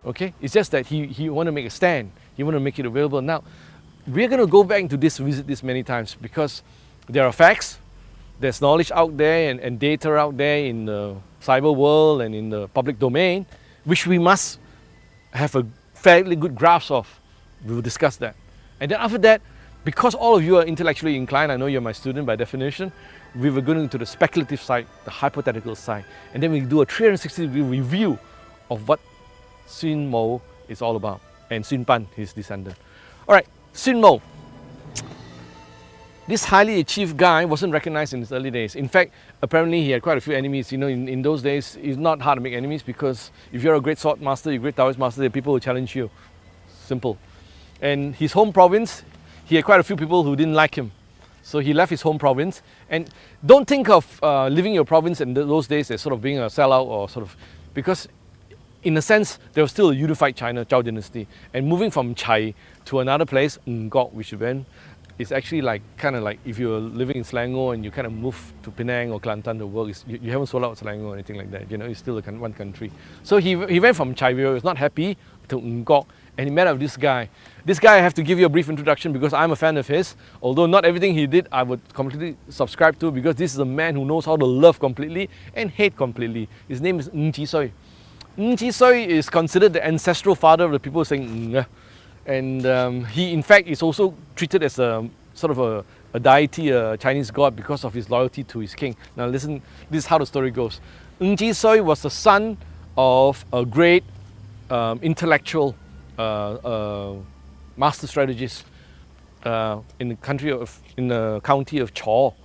Okay, it's just that he want to make a stand. He want to make it available. Now, we're going to go back into this, visit this many times, because there are facts, there's knowledge out there and data out there in the cyber world and in the public domain, which we must have a fairly good grasp of. We will discuss that. And then after that, because all of you are intellectually inclined, I know you're my student by definition, we were going into the speculative side, the hypothetical side, and then we do a 360-degree review of what Sun Mo is all about, and Sun Pan, his descendant. All right, Sun Mo. This highly achieved guy wasn't recognized in his early days. In fact, apparently he had quite a few enemies. You know, in those days, it's not hard to make enemies, because if you're a great sword master, you're a great Taoist master, there are people who challenge you. Simple. And his home province, he had quite a few people who didn't like him. So he left his home province. And don't think of living your province in those days as sort of being a sellout or sort of, because in a sense, there was still a unified China, Zhao dynasty. And moving from Chai to another place, Ngok, which went, it's actually like kind of like if you're living in Selangor and you kind of move to Penang or Kelantan to work, you haven't sold out Selangor or anything like that. You know, it's still one country. So he went from Chai, he was not happy, to Ngok, and he met up with this guy. This guy, I have to give you a brief introduction because I'm a fan of his. Although not everything he did I would completely subscribe to, because this is a man who knows how to love completely and hate completely. His name is Ng Chi Soi. Ng Chi Soi is considered the ancestral father of the people saying Ng. And he, in fact, is also treated as a sort of a deity, a Chinese god, because of his loyalty to his king. Now listen, this is how the story goes. Ng Chi Soi was the son of a great intellectual master strategist in the county of Chor.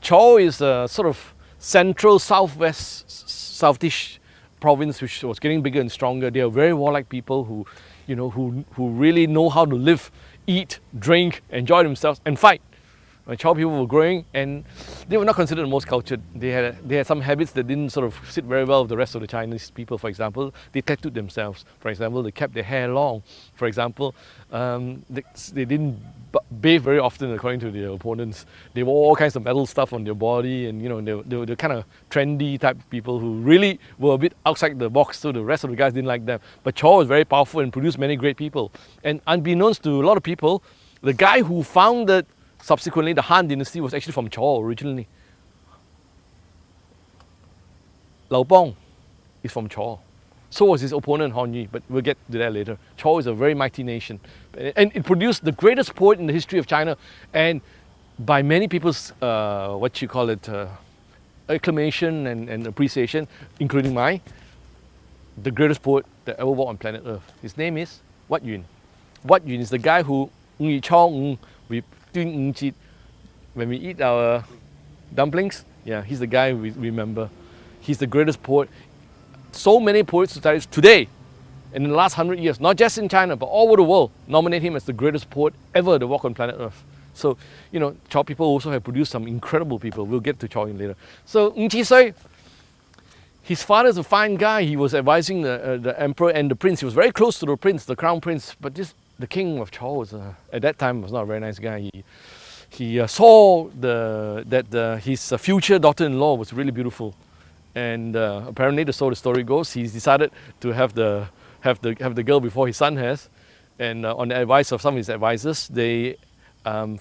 Chor is a sort of central southish province which was getting bigger and stronger. They are very warlike people who, you know, who really know how to live, eat, drink, enjoy themselves, and fight. Chao people were growing, and they were not considered the most cultured. They had some habits that didn't sort of sit very well with the rest of the Chinese people. For example, they tattooed themselves. For example, they kept their hair long. For example, they didn't bathe very often, according to their opponents. They wore all kinds of metal stuff on their body, and you know, they were kind of trendy type people who really were a bit outside the box, so the rest of the guys didn't like them. But Chao was very powerful and produced many great people. And unbeknownst to a lot of people, the guy who founded subsequently the Han dynasty was actually from Chao originally. Lao Bong is from Chao. So was his opponent Hon Yi, but we'll get to that later. Chao is a very mighty nation, and it produced the greatest poet in the history of China, and by many people's acclamation and appreciation, including mine, the greatest poet that ever walked on planet Earth. His name is Wat Yun. Wat Yun is the guy who we when we eat our dumplings, yeah, he's the guy we remember. He's the greatest poet. So many poets societies today, and in the last 100 years, not just in China, but all over the world, nominate him as the greatest poet ever to walk on planet Earth. So, you know, Chao people also have produced some incredible people. We'll get to Chao in later. So, Ng Chi Soi, his father is a fine guy. He was advising the emperor and the prince. He was very close to the prince, the crown prince, but the king of Chao was, at that time, was not a very nice guy. He saw that his future daughter-in-law was really beautiful, and apparently, so the story goes, he decided to have the girl before his son has, and on the advice of some of his advisors, they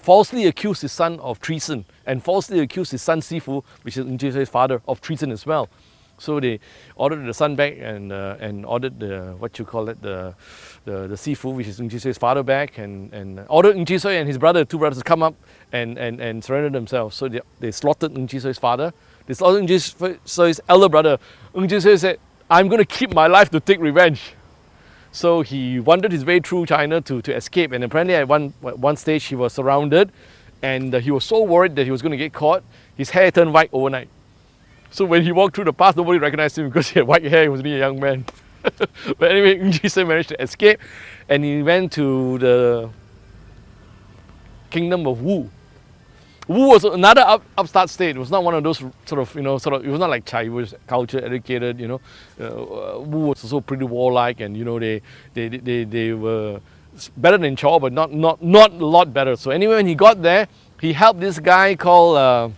falsely accused his son of treason, and falsely accused his son Sifu, which is Ng Chi Soi's father, of treason as well. So they ordered the son back and ordered the Sifu, which is Ng Chi Soi's father, back, and ordered Ng Chi Soi and his brother, two brothers, to come up and surrender themselves. So they slaughtered Ng Chi Soi's father. They slaughtered Ng Chi Soi's elder brother. Ng Chi Soi said, "I'm going to keep my life to take revenge." So he wandered his way through China to escape, and apparently at one stage he was surrounded, and he was so worried that he was going to get caught, his hair turned white overnight. So when he walked through the path, nobody recognized him because he had white hair. He was really a young man. But anyway, Ng Chi Soi managed to escape, and he went to the kingdom of Wu. Wu was another upstart state. It was not one of those it was not like Chai, was culture educated, you know. Wu was also pretty warlike, and you know, they were better than Chao, but not a lot better. So anyway, when he got there, he helped this guy called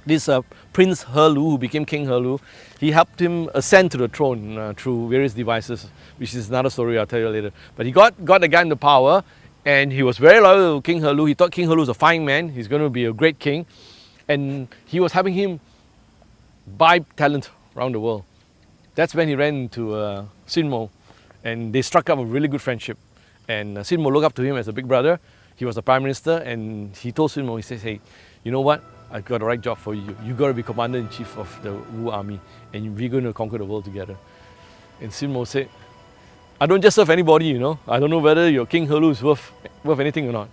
this Prince Herlu, who became King Herlu, he helped him ascend to the throne through various devices, which is another story I'll tell you later. But he got the guy into power, and he was very loyal to King Herlu. He thought King Herlu was a fine man, he's going to be a great king, and he was having him buy talent around the world. That's when he ran into Sinmo, and they struck up a really good friendship. And Sinmo looked up to him as a big brother. He was the prime minister, and he told Sinmo, he says, hey, you know what? I've got the right job for you. You got to be commander-in-chief of the Wu army, and we're going to conquer the world together. And Sinmo said, I don't just serve anybody, you know. I don't know whether your King Herlu is worth anything or not.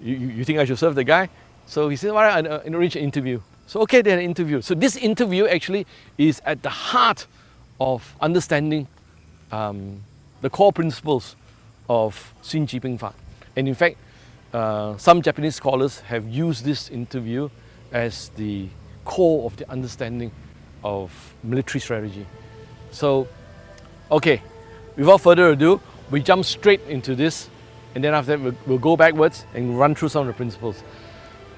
You think I should serve the guy? So he said, all right, I'll arrange an interview. So okay, they had an interview. So this interview actually is at the heart of understanding the core principles of Xin Ji Ping Fa. And in fact, some Japanese scholars have used this interview as the core of the understanding of military strategy. So, okay, without further ado, we jump straight into this, and then after that we'll go backwards and run through some of the principles.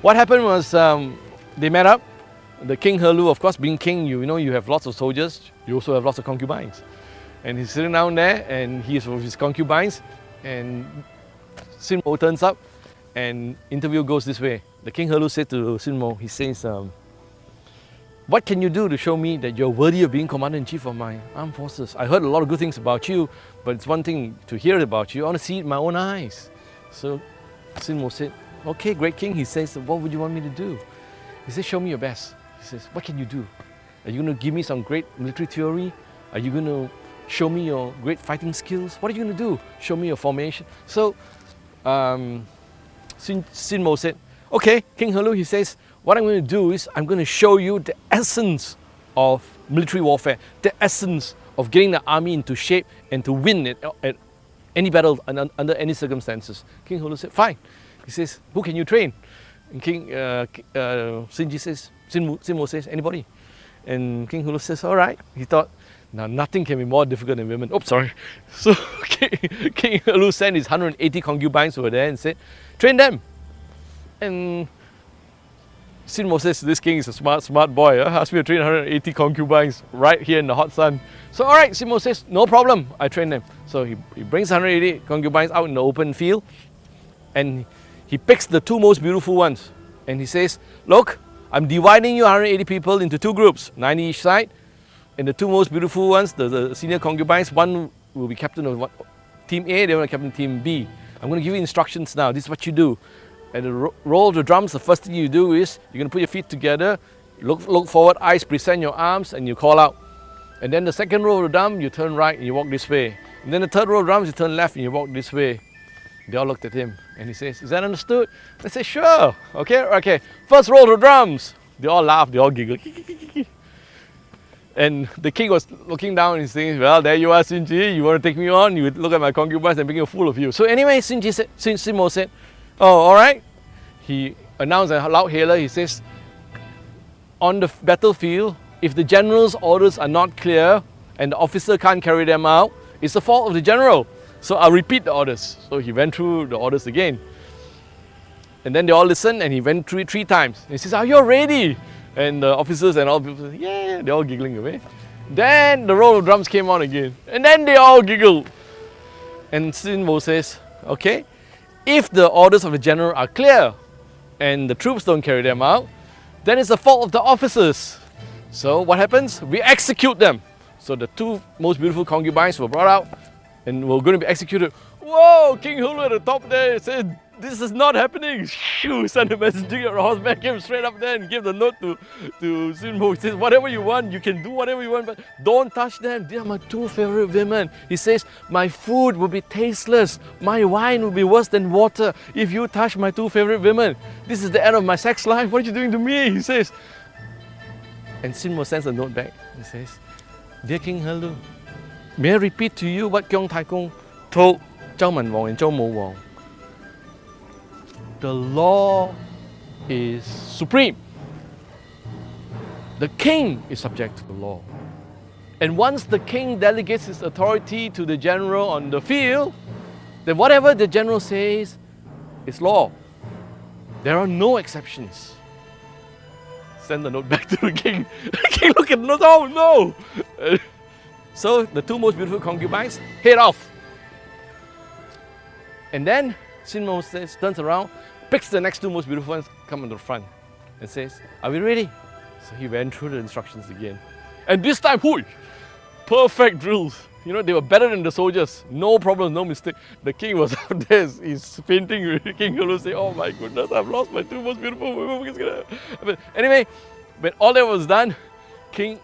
What happened was they met up. The King Herlu, of course, being king, you know, you have lots of soldiers, you also have lots of concubines. And he's sitting down there, and he's with his concubines, and Sinmo turns up, and interview goes this way. The King Herlu said to Sinmo, he says, what can you do to show me that you're worthy of being commander-in-chief of my armed forces? I heard a lot of good things about you, but it's one thing to hear about you. I want to see it with my own eyes. So Sinmo said, okay, great king. He says, what would you want me to do? He says, show me your best. He says, what can you do? Are you going to give me some great military theory? Are you going to show me your great fighting skills? What are you going to do? Show me your formation. So Sinmo said, okay, King Herlu, he says, what I'm going to do is I'm going to show you the essence of military warfare, the essence of getting the army into shape and to win it at any battle under any circumstances. King Herlu said, fine. He says, who can you train? And Sinmo says, anybody. And King Herlu says, all right. He thought, now nothing can be more difficult than women. Oops, sorry. So King Herlu sent his 180 concubines over there and said, train them. And Sinmo says, this king is a smart boy. Asked me to train 180 concubines right here in the hot sun. So all right, Sinmo says, no problem, I train them. So he brings 180 concubines out in the open field, and he picks the two most beautiful ones. And he says, look, I'm dividing you 180 people into two groups, 90 each side. And the two most beautiful ones, the senior concubines, one will be captain of team A, the other one captain team B. I'm going to give you instructions now. This is what you do. At the roll of the drums, the first thing you do is you're going to put your feet together, look forward, eyes, present your arms, and you call out. And then the second roll of the drum, you turn right and you walk this way. And then the third roll of drums, you turn left and you walk this way. They all looked at him and he says, is that understood? They say, sure. Okay. First roll of the drums. They all laugh, they all giggle. And the king was looking down and he's saying, well, there you are, Sinji. You want to take me on? You would look at my concubines and make a fool of you. So anyway, Sinmo said, oh, all right. He announced a loud hailer. He says, on the battlefield, if the general's orders are not clear and the officer can't carry them out, it's the fault of the general. So I'll repeat the orders. So he went through the orders again. And then they all listened and he went through it 3 times. He says, are you ready? And the officers and all people said, yeah, they're all giggling away. Then the roll of drums came on again. And then they all giggled. And Sinmo says, okay, if the orders of the general are clear and the troops don't carry them out, then it's the fault of the officers. So what happens? We execute them. So the 2 most beautiful concubines were brought out and were going to be executed. Whoa, King Herlu at the top there said, this is not happening. Shoo, sent a messenger on horseback, came straight up there and gave the note to Sinmo. He says, whatever you want, you can do whatever you want, but don't touch them. They are my 2 favorite women. He says, my food will be tasteless. My wine will be worse than water if you touch my 2 favorite women. This is the end of my sex life. What are you doing to me? He says. And Sinmo sends a note back. He says, dear King Herlu, may I repeat to you what Kyong Tai Kung told Zhao Man Wang and Zhou Mo Wang? The law is supreme. The king is subject to the law. And once the king delegates his authority to the general on the field, then whatever the general says is law. There are no exceptions. send the note back to the king. The king look at the note, oh no! So the two most beautiful concubines head off. And then Sinmo turns around, picks the next two most beautiful ones, come on the front, and says, "Are we ready?" So he went through the instructions again. And this time, whoo, perfect drills. You know, they were better than the soldiers. No problem, no mistake. The king was out there, he's fainting. King Helu say, "Oh my goodness, I've lost my two most beautiful women." But anyway, when all that was done, King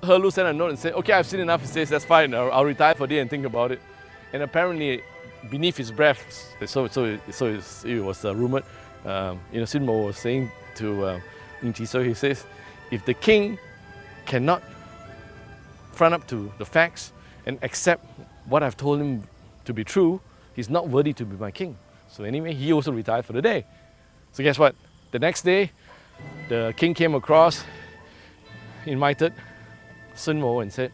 Helu sent a note and said, "Okay, I've seen enough." He says, "That's fine, I'll retire for a day and think about it." And apparently, beneath his breath, so it was rumoured, Sinmo was saying to Ng, he says, if the king cannot front up to the facts and accept what I've told him to be true, he's not worthy to be my king. So anyway, he also retired for the day. So guess what? The next day, the king came across, invited Sinmo and said,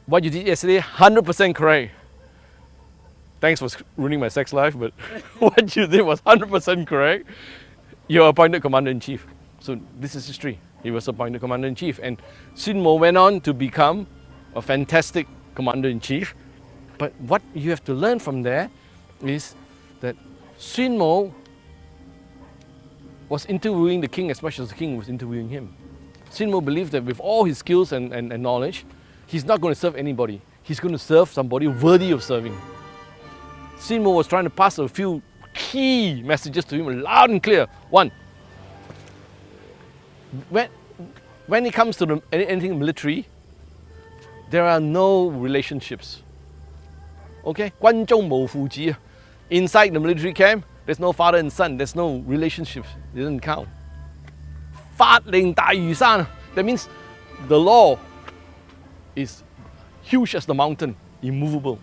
"What you did yesterday, 100% correct. Thanks for ruining my sex life, but what you did was 100% correct. You're appointed Commander-in-Chief." So this is history. He was appointed Commander-in-Chief, and Sinmo went on to become a fantastic Commander-in-Chief. But what you have to learn from there is that Sinmo was interviewing the king as much as the king was interviewing him. Sinmo believed that with all his skills and knowledge, he's not going to serve anybody. He's going to serve somebody worthy of serving. Sinmo was trying to pass a few key messages to him loud and clear. One, when it comes to anything military, there are no relationships. Okay? 官中無父子. Inside the military camp, there's no father and son, there's no relationships. It doesn't count. 法令大如山. That means the law is huge as the mountain, immovable.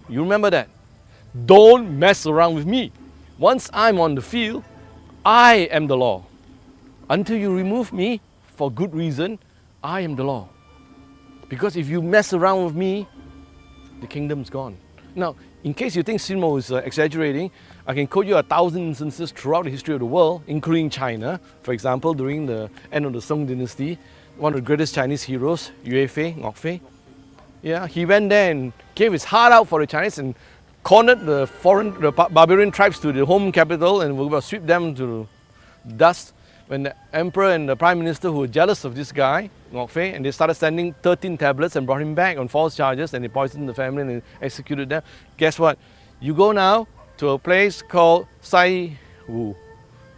You remember that? Don't mess around with me. Once I'm on the field, I am the law. Until you remove me for good reason, I am the law. Because if you mess around with me, the kingdom's gone. Now, in case you think Sinmo is exaggerating, I can quote you 1,000 instances throughout the history of the world, including China. For example, during the end of the Song dynasty, one of the greatest Chinese heroes, Yue Fei, Ngok Fei, yeah, he went there and gave his heart out for the Chinese and cornered the barbarian tribes to the home capital and will sweep them to dust. When the emperor and the prime minister who were jealous of this guy, Ngok Fei, and they started sending 13 tablets and brought him back on false charges, and they poisoned the family and executed them. Guess what? You go now to a place called Sifu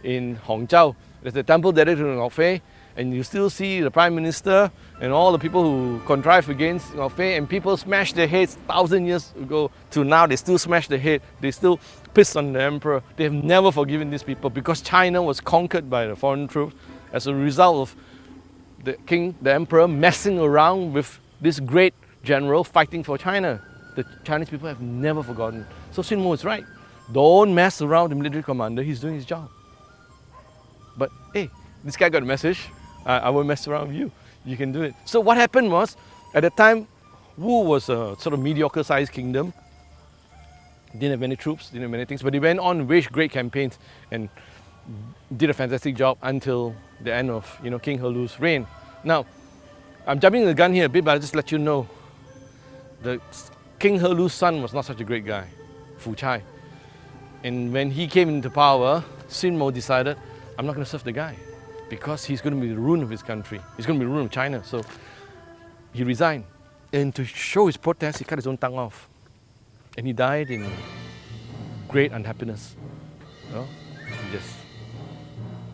in Hongzhou. There's a temple dedicated to Ngok Fei, and you still see the prime minister and all the people who contrived against Ngok Fei, and people smashed their heads 1,000 years ago to now. They still smash their head. They still piss on the emperor. They have never forgiven these people because China was conquered by the foreign troops as a result of the emperor messing around with this great general fighting for China. The Chinese people have never forgotten. So Sinmo is right. Don't mess around the military commander. He's doing his job. But hey, this guy got a message. I won't mess around with you. You can do it. So what happened was, at the time, Wu was a sort of mediocre-sized kingdom. Didn't have many troops, didn't have many things, but he went on, waged great campaigns and did a fantastic job until the end of King Helu's reign. Now, I'm jumping the gun here a bit, but I'll just let you know, the King Helu's son was not such a great guy, Fu Chai. And when he came into power, Sinmo decided, I'm not going to serve the guy because he's going to be the ruin of his country. He's going to be the ruin of China. So he resigned. And to show his protest, he cut his own tongue off. And he died in great unhappiness. He just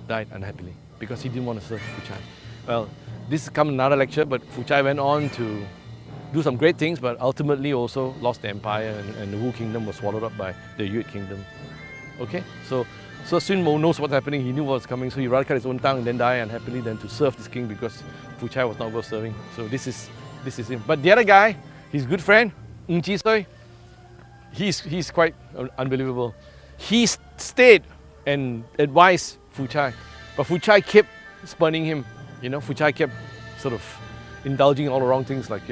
died unhappily because he didn't want to serve Fu Chai. Well, this comes another lecture, but Fu Chai went on to do some great things, but ultimately also lost the empire, and the Wu kingdom was swallowed up by the Yue kingdom. Okay, so Sinmo knows what's happening. He knew what was coming, so he rather cut his own tongue and then die unhappily than to serve this king because Fu Chai was not worth serving. So this is him. But the other guy, his good friend Ng Chi, he's quite unbelievable. He stayed and advised Fu Chai, but Fu Chai kept spurning him. Fu Chai kept sort of indulging in all the wrong things, like